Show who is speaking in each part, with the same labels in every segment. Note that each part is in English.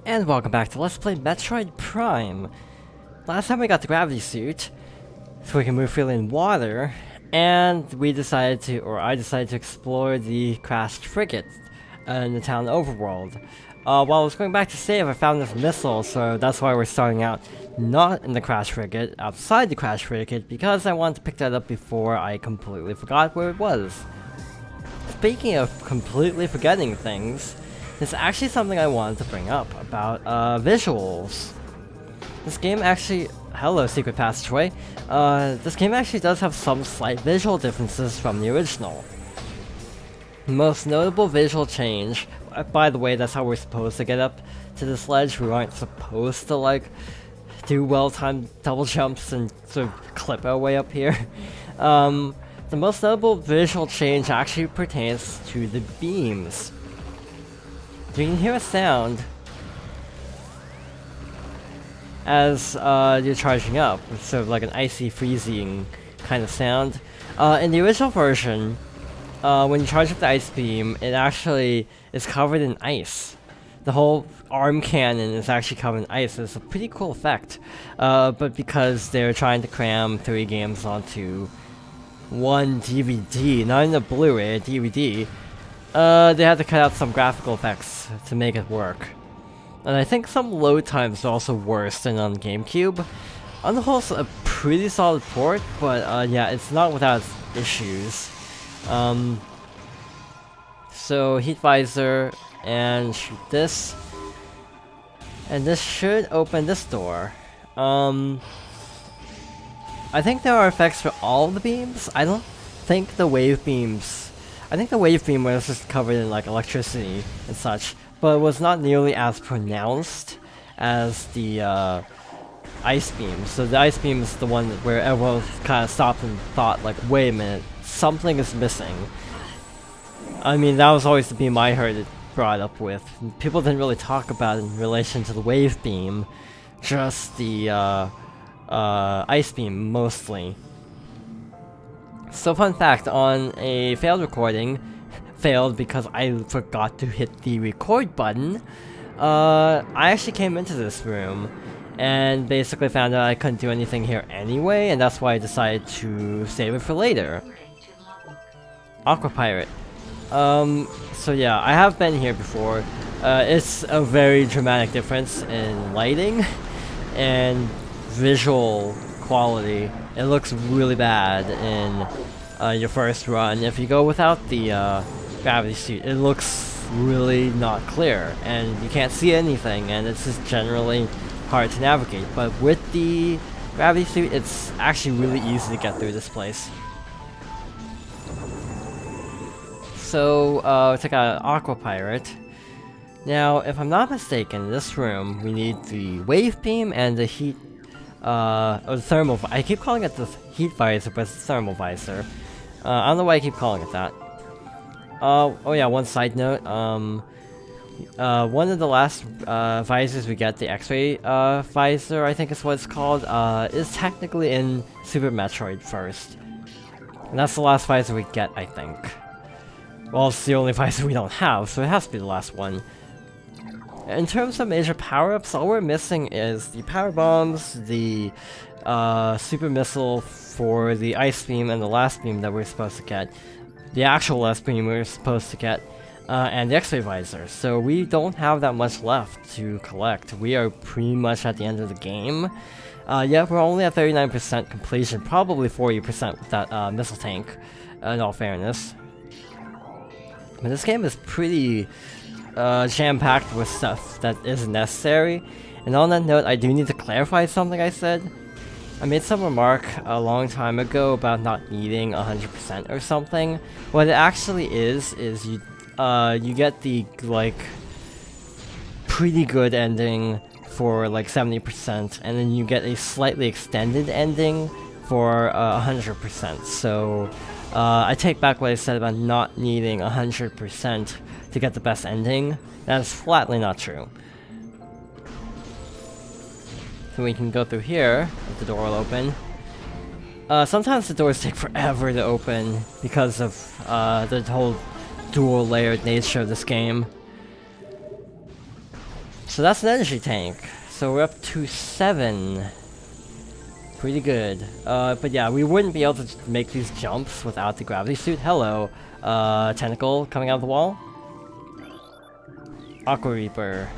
Speaker 1: And welcome back to Let's Play Metroid Prime. Last time we got the gravity suit, so we can move freely in water, and I decided to explore the crashed frigate in the town overworld. While I was going back to save, I found this missile, so that's why we're starting out not in the crashed frigate, outside the crashed frigate, because I wanted to pick that up before I completely forgot where it was. Speaking of completely forgetting things, there's actually something I wanted to bring up about visuals. This game actually, hello Secret Passageway, this game actually does have some slight visual differences from the original. The most notable visual change, by the way, that's how we're supposed to get up to this ledge. We aren't supposed to like do well-timed double jumps and sort of clip our way up here. The most notable visual change actually pertains to the beams. You can hear a sound as you're charging up. It's sort of like an icy freezing kind of sound. In the original version, when you charge up the ice beam, it actually is covered in ice. The whole arm cannon is actually covered in ice. It's a pretty cool effect. But because they're trying to cram 3 games onto one DVD, not in a Blu-ray, a DVD, they had to cut out some graphical effects to make it work. And I think some load times are also worse than on GameCube. On the whole, it's a pretty solid port, but yeah, it's not without its issues. So heat visor, and shoot this. And this should open this door. I think there are effects for all the beams. I don't think the wave beams... I think the wave beam was just covered in like electricity and such, but it was not nearly as pronounced as the ice beam. So the ice beam is the one where everyone kind of stopped and thought like, wait a minute, something is missing. I mean, that was always the beam I heard it brought up with. People didn't really talk about it in relation to the wave beam, just the ice beam mostly. So fun fact, on a failed recording, failed because I forgot to hit the record button, I actually came into this room and basically found out I couldn't do anything here anyway, and that's why I decided to save it for later. Aqua Pirate. So yeah, I have been here before. It's a very dramatic difference in lighting and visual quality. It looks really bad in your first run. If you go without the gravity suit, it looks really not clear, and you can't see anything, and it's just generally hard to navigate. But with the gravity suit, it's actually really easy to get through this place. So, check out Aqua Pirate. Now, if I'm not mistaken, in this room, we need the wave beam and the heat, or the thermal. I keep calling it the heat visor, but it's the thermal visor. I don't know why I keep calling it that. Oh yeah, one side note. One of the last visors we get, the X-ray visor, I think is what it's called, is technically in Super Metroid first. And that's the last visor we get, I think. Well, it's the only visor we don't have, so it has to be the last one. In terms of major power-ups, all we're missing is the power bombs, the super missile for the ice beam and the last beam that we're supposed to get, the actual last beam we're supposed to get, and the X-ray visor. So we don't have that much left to collect. We are pretty much at the end of the game. Yeah, we're only at 39% completion, probably 40% with that missile tank, in all fairness. But this game is pretty jam-packed with stuff that isn't necessary. And on that note, I do need to clarify something I said. I made some remark a long time ago about not needing 100% or something. What it actually is you get the, like, pretty good ending for, like, 70%, and then you get a slightly extended ending for 100%. So, I take back what I said about not needing 100% to get the best ending. That is flatly not true. So we can go through here, if the door will open. Sometimes the doors take forever to open because of the whole dual layered nature of this game. So that's an energy tank. So we're up to 7. Pretty good. But yeah, we wouldn't be able to make these jumps without the gravity suit. Hello, tentacle coming out of the wall. Aqua Reaper.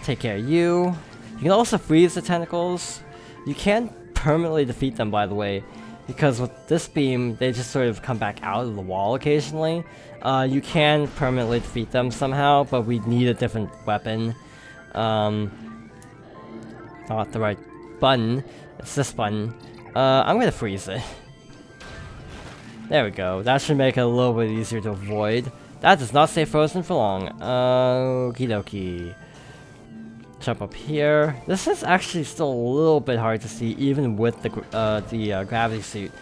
Speaker 1: Take care of you. You can also freeze the tentacles. You can permanently defeat them, by the way, because with this beam, they just sort of come back out of the wall occasionally. You can permanently defeat them somehow, but we need a different weapon. Not the right button. It's this button. I'm gonna freeze it. There we go. That should make it a little bit easier to avoid. That does not stay frozen for long. Okie dokie. Jump up here. This is actually still a little bit hard to see, even with the gravity suit.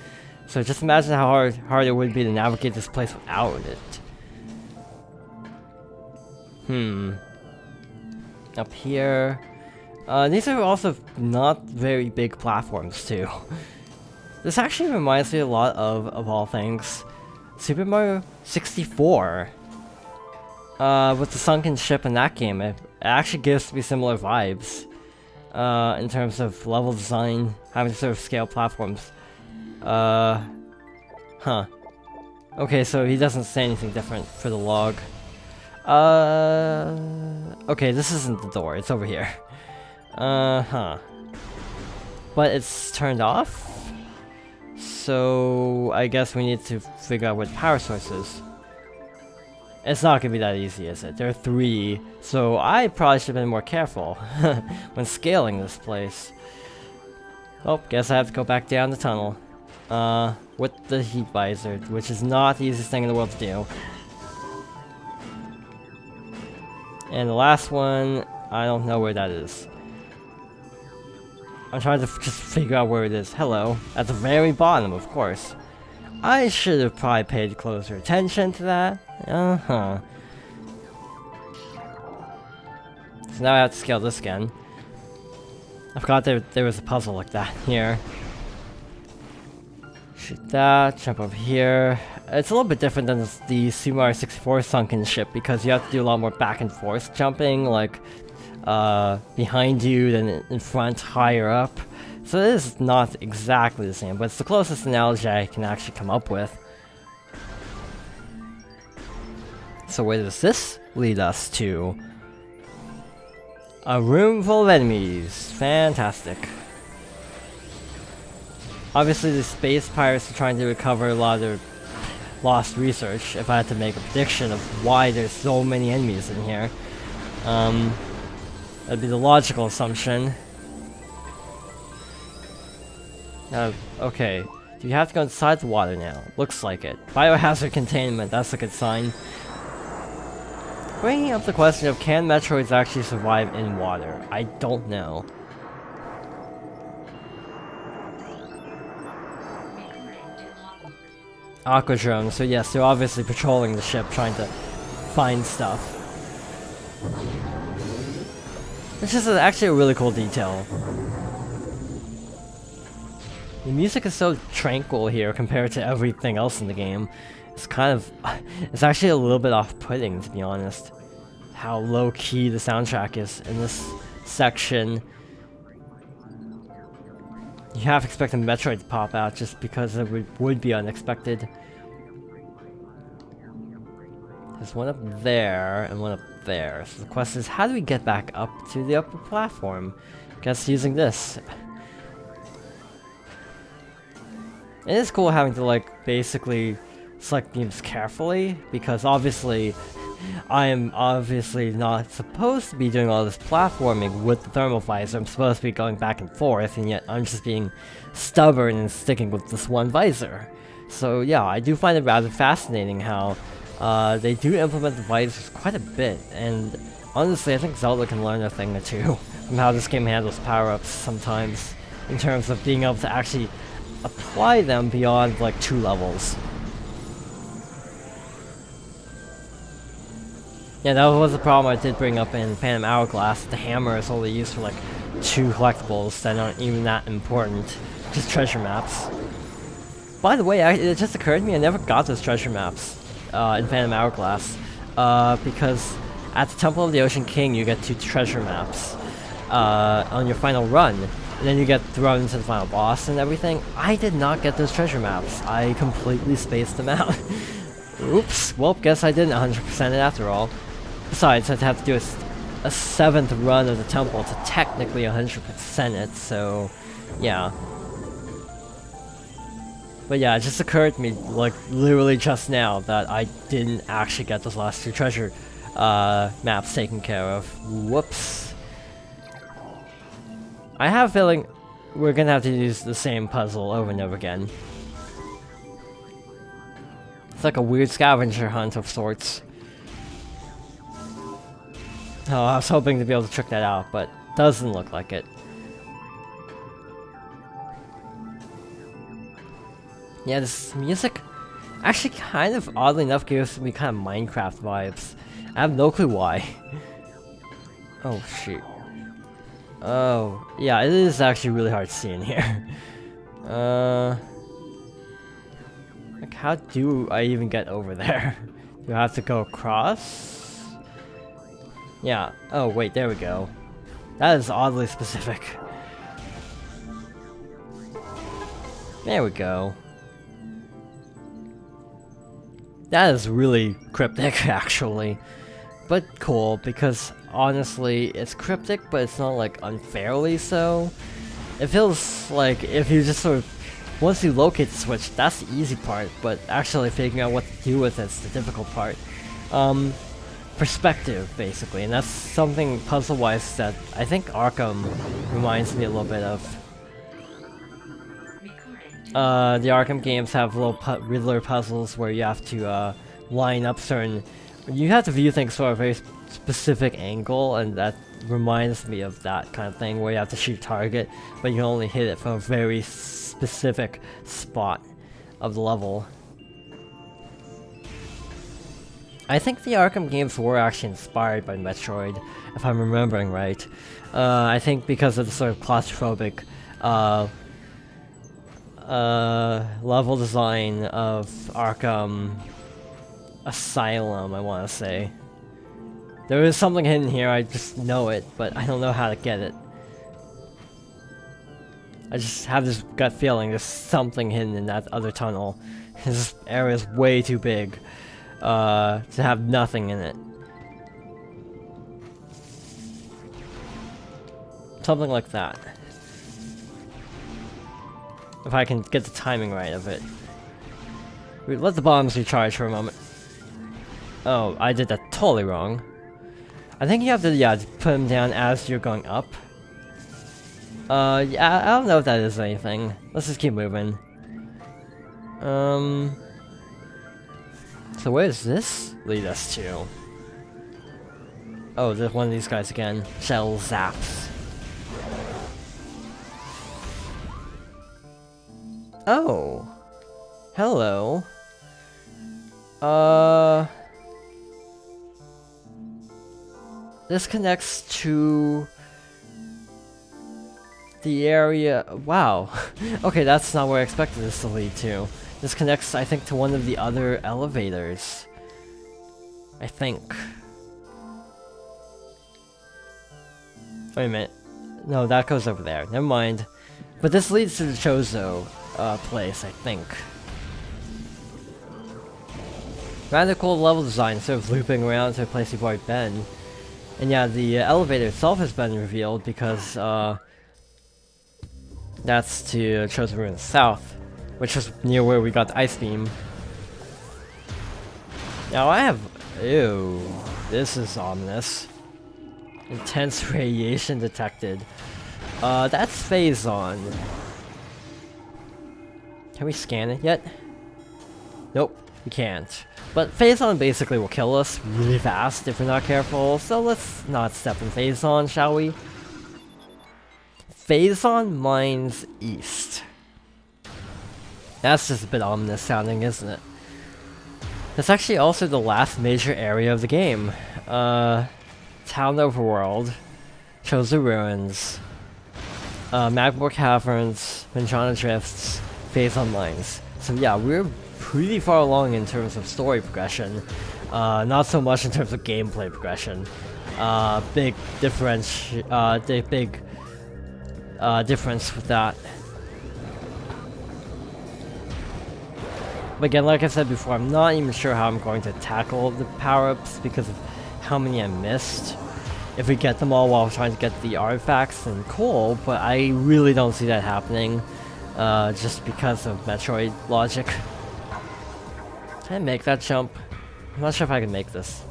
Speaker 1: So just imagine how hard it would be to navigate this place without it. Up here. These are also not very big platforms too. This actually reminds me a lot of all things, Super Mario 64. With the sunken ship in that game, it actually gives me similar vibes. In terms of level design, having to sort of scale platforms. Okay, so he doesn't say anything different for the log. Okay, this isn't the door, it's over here. But it's turned off? So I guess we need to figure out what the power source is. It's not gonna be that easy, is it? There are 3, so I probably should have been more careful when scaling this place. Oh, guess I have to go back down the tunnel. With the heat visor, which is not the easiest thing in the world to do. And the last one, I don't know where that is. I'm trying to just figure out where it is. Hello. At the very bottom, of course. I should have probably paid closer attention to that. So now I have to scale this again. I forgot there was a puzzle like that here. Shoot that, jump over here. It's a little bit different than the Super Mario 64 sunken ship because you have to do a lot more back and forth jumping, like behind you, then in front, higher up. So it is not exactly the same, but it's the closest analogy I can actually come up with. So where does this lead us to? A room full of enemies. Fantastic. Obviously the space pirates are trying to recover a lot of their lost research, if I had to make a prediction of why there's so many enemies in here. That'd be the logical assumption. Okay. Do you have to go inside the water now? Looks like it. Biohazard containment, that's a good sign. Bringing up the question of can Metroids actually survive in water? I don't know. Aqua drones, so yes, they're obviously patrolling the ship, trying to find stuff. Which is actually a really cool detail. The music is so tranquil here compared to everything else in the game. It's kind of... it's actually a little bit off-putting, to be honest. How low-key the soundtrack is in this section. You half expect a Metroid to pop out just because it would be unexpected. There's one up there and one up there. So the question is, how do we get back up to the upper platform? Guess using this. It is cool having to, like, basically select beams carefully, because obviously I am obviously not supposed to be doing all this platforming with the thermal visor. I'm supposed to be going back and forth, and yet I'm just being stubborn and sticking with this one visor. So yeah, I do find it rather fascinating how they do implement the visors quite a bit, and honestly I think Zelda can learn a thing or two from how this game handles power-ups sometimes, in terms of being able to actually apply them beyond like 2 levels. Yeah, that was the problem I did bring up in Phantom Hourglass. The hammer is only used for like 2 collectibles that aren't even that important. Just treasure maps. By the way, it just occurred to me I never got those treasure maps in Phantom Hourglass. Because at the Temple of the Ocean King, you get 2 treasure maps on your final run, and then you get thrown into the final boss and everything. I did not get those treasure maps. I completely spaced them out. Oops. Well, guess I didn't 100% it after all. Besides, I'd have to do a 7th run of the temple to technically 100% it, so yeah. But yeah, it just occurred to me, like, literally just now, that I didn't actually get those last 2 treasure maps taken care of. Whoops. I have a feeling we're gonna have to use the same puzzle over and over again. It's like a weird scavenger hunt of sorts. Oh, I was hoping to be able to trick that out, but doesn't look like it. Yeah, this music actually kind of, oddly enough, gives me kind of Minecraft vibes. I have no clue why. Oh, shoot. Oh, yeah, it is actually really hard to see in here. Like, how do I even get over there? Do I have to go across? Yeah, oh wait, there we go. That is oddly specific. There we go. That is really cryptic, actually. But cool, because honestly, it's cryptic, but it's not like unfairly so. It feels like if you just sort of, once you locate the switch, that's the easy part, but actually figuring out what to do with it's the difficult part. Perspective, basically, and that's something puzzle-wise that I think Arkham reminds me a little bit of. The Arkham games have little Riddler puzzles where you have to line up certain... You have to view things from a very specific angle, and that reminds me of that kind of thing where you have to shoot a target, but you can only hit it from a very specific spot of the level. I think the Arkham games were actually inspired by Metroid, if I'm remembering right. I think because of the sort of claustrophobic level design of Arkham Asylum, I want to say. There is something hidden here, I just know it, but I don't know how to get it. I just have this gut feeling there's something hidden in that other tunnel. This area is way too big to have nothing in it. Something like that. If I can get the timing right of it. Let the bombs recharge for a moment. Oh, I did that totally wrong. I think you have to, yeah, put them down as you're going up. Yeah, I don't know if that is anything. Let's just keep moving. So where does this lead us to? Oh, there's one of these guys again. Shell zaps. Oh. Hello. This connects to the area. Wow. Okay, that's not where I expected this to lead to. This connects, I think, to one of the other elevators. I think. Wait a minute. No, that goes over there. Never mind. But this leads to the Chozo place, I think. Rather cool level design, instead of looping around to a place you've already been. And yeah, the elevator itself has been revealed because that's to Chozo Ruin South, which is near where we got the ice beam. Now I have... Ew, this is ominous. Intense radiation detected. That's Phazon. Can we scan it yet? Nope, we can't. But Phazon basically will kill us really fast if we're not careful, so let's not step in Phazon, shall we? Phazon mines east. That's just a bit ominous sounding, isn't it? That's actually also the last major area of the game. Town Overworld, Chozo Ruins, Magmore Caverns, Manjana Drifts, Phazon Mines. So yeah, we're pretty far along in terms of story progression. Not so much in terms of gameplay progression. Big difference with that. But again, like I said before, I'm not even sure how I'm going to tackle the power-ups because of how many I missed. If we get them all while trying to get the artifacts, then cool, but I really don't see that happening, just because of Metroid logic. Can I make that jump? I'm not sure if I can make this.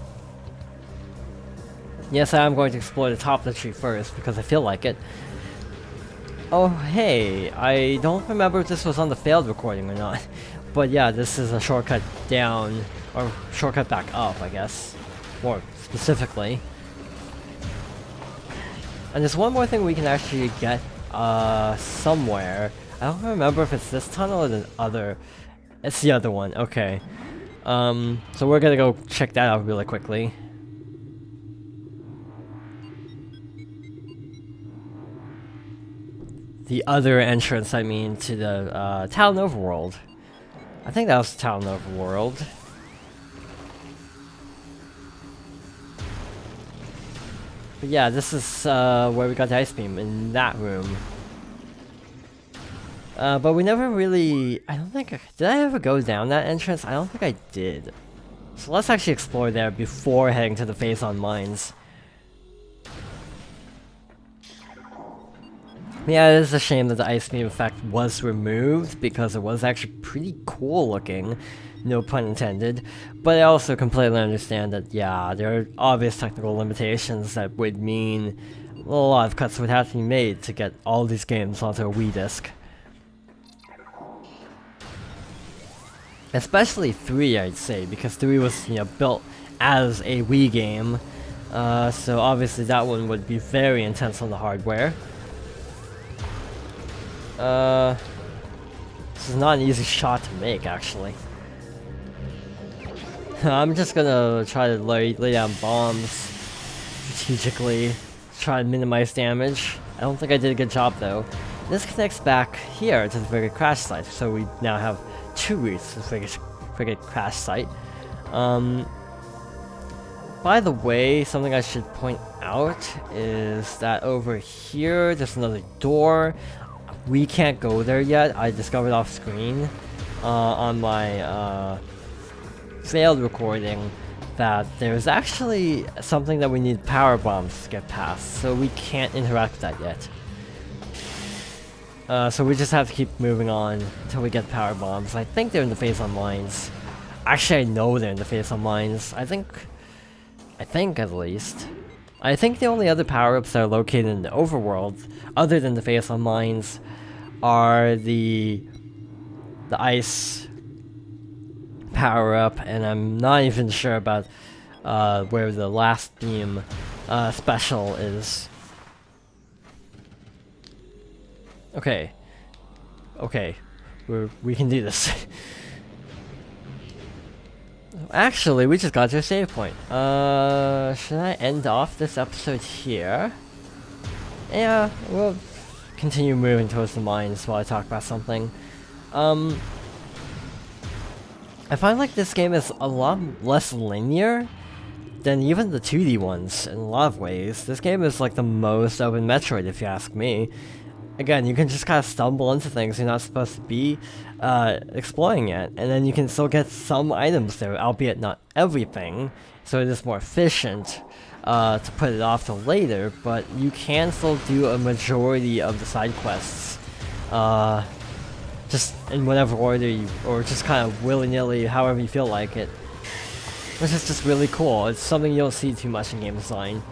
Speaker 1: Yes, I am going to explore the top of the tree first, because I feel like it. Oh, hey, I don't remember if this was on the failed recording or not. But yeah, this is a shortcut down, or shortcut back up, I guess. More specifically. And there's one more thing we can actually get, somewhere. I don't remember if it's this tunnel or the other. It's the other one, okay. So we're gonna go check that out really quickly. The other entrance, I mean, to the, Town Overworld. I think that was Town Overworld. But yeah, this is where we got the ice beam, in that room. But we never really... I don't think... Did I ever go down that entrance? I don't think I did. So let's actually explore there before heading to the Phazon Mines. Yeah, it is a shame that the ice beam effect was removed, because it was actually pretty cool looking, no pun intended. But I also completely understand that, yeah, there are obvious technical limitations that would mean a lot of cuts would have to be made to get all these games onto a Wii disc. Especially 3, I'd say, because 3 was, you know, built as a Wii game, so obviously that one would be very intense on the hardware. This is not an easy shot to make, actually. I'm just gonna try to lay down bombs strategically, try to minimize damage. I don't think I did a good job, though. This connects back here to the Frigate crash site, so we now have 2 routes to the Frigate crash site. By the way, something I should point out is that over here, there's another door. We can't go there yet. I discovered off screen on my failed recording that there's actually something that we need power bombs to get past, so we can't interact with that yet. So we just have to keep moving on until we get power bombs. I think they're in the Phazon Mines. Actually, I know they're in the Phazon Mines. I think at least. I think the only other power-ups that are located in the overworld, other than the Phazon Mines, are the ice power-up, and I'm not even sure about where the last beam special is. Okay. Okay. We can do this. Actually, we just got to a save point. Should I end off this episode here? Yeah, we'll continue moving towards the mines while I talk about something. I find like this game is a lot less linear than even the 2D ones in a lot of ways. This game is like the most open Metroid, if you ask me. Again, you can just kind of stumble into things you're not supposed to be exploring yet, and then you can still get some items there, albeit not everything, so it is more efficient to put it off till later, but you can still do a majority of the side quests just in whatever order you, or just kind of willy-nilly, however you feel like it, which is just really cool. It's something you don't see too much in game design.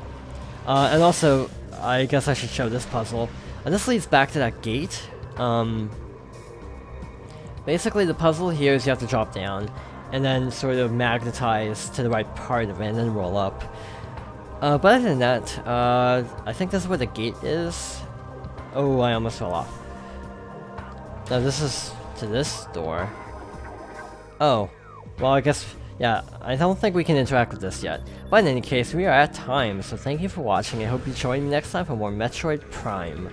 Speaker 1: And also, I guess I should show this puzzle. And this leads back to that gate. Basically, the puzzle here is you have to drop down, and then sort of magnetize to the right part of it, and then roll up. But other than that, I think this is where the gate is. Oh, I almost fell off. No, this is to this door. Oh, well, I guess, yeah, I don't think we can interact with this yet. But in any case, we are at time, so thank you for watching. I hope you join me next time for more Metroid Prime.